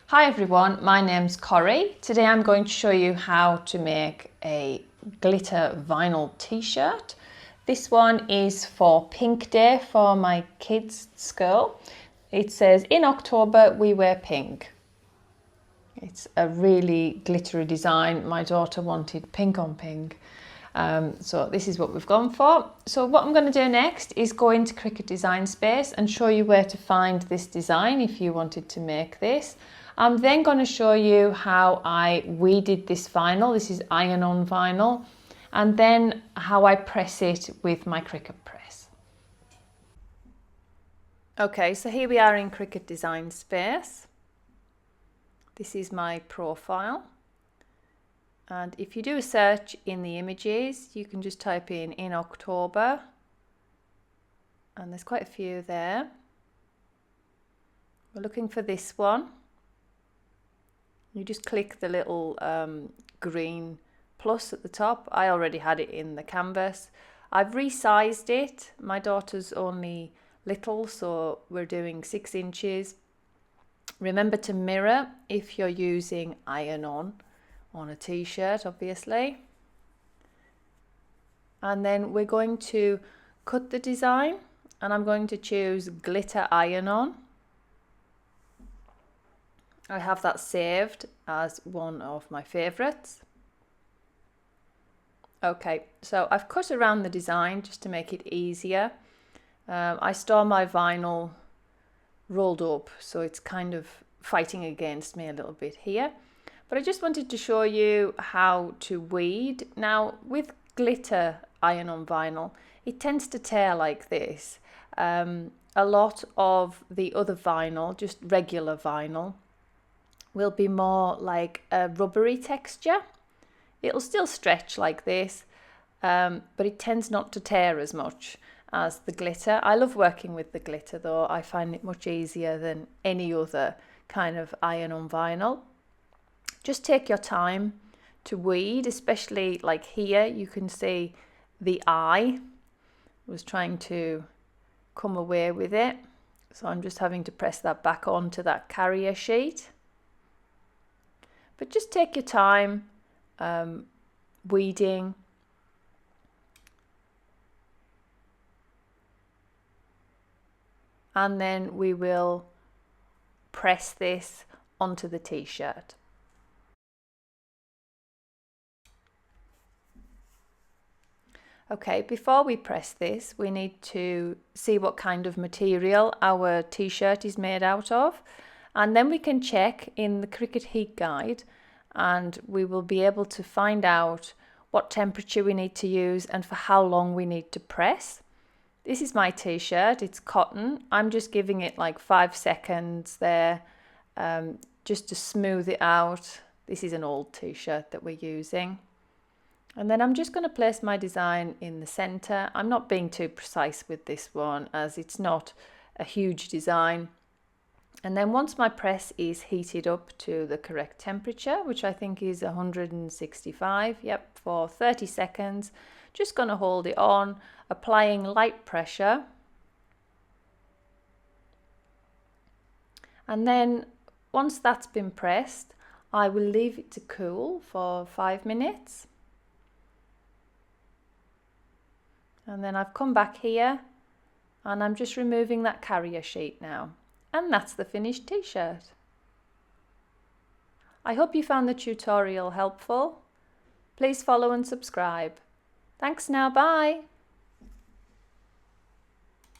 Hi everyone, my name's Corrie. Today I'm going to show you how to make a glitter vinyl t-shirt. This one is for Pink Day for my kids' school. It says, in October we wear pink. It's a really glittery design. My daughter wanted pink on pink. So this is what we've gone for. So what I'm going to do next is go into Cricut Design Space and show you where to find this design if you wanted to make this. I'm then going to show you how I weeded this vinyl. This is iron-on vinyl, and then how I press it with my Cricut press. Okay, so here we are in Cricut Design Space. This is my profile. And if you do a search in the images, you can just type in October, and there's quite a few there. We're looking for this one. You just click the little green plus at the top. I already had it in the canvas. I've resized it. My daughter's only little, so we're doing 6 inches. Remember to mirror if you're using iron-on a t-shirt, obviously. And then we're going to cut the design, and I'm going to choose glitter iron-on. I have that saved as one of my favorites. Okay, so I've cut around the design just to make it easier. I store my vinyl rolled up, so it's kind of fighting against me a little bit here. But I just wanted to show you how to weed. Now, with glitter iron-on vinyl, it tends to tear like this. A lot of the other vinyl, just regular vinyl, will be more like a rubbery texture. It'll still stretch like this, but it tends not to tear as much as the glitter. I love working with the glitter though. I find it much easier than any other kind of iron-on vinyl. Just take your time to weed, especially like here. You can see the eye was trying to come away with it. So I'm just having to press that back onto that carrier sheet. But just take your time weeding. And then we will press this onto the t-shirt. Okay, before we press this, we need to see what kind of material our t-shirt is made out of. And then we can check in the Cricut Heat Guide, and we will be able to find out what temperature we need to use and for how long we need to press. This is my t-shirt, it's cotton. I'm just giving it like 5 seconds there just to smooth it out. This is an old t-shirt that we're using. And then I'm just going to place my design in the center. I'm not being too precise with this one as it's not a huge design. And then once my press is heated up to the correct temperature, which I think is 165, for 30 seconds, just going to hold it on, applying light pressure. And then once that's been pressed, I will leave it to cool for 5 minutes. And then I've come back here and I'm just removing that carrier sheet now. And that's the finished t-shirt. I hope you found the tutorial helpful. Please follow and subscribe. Thanks now, bye.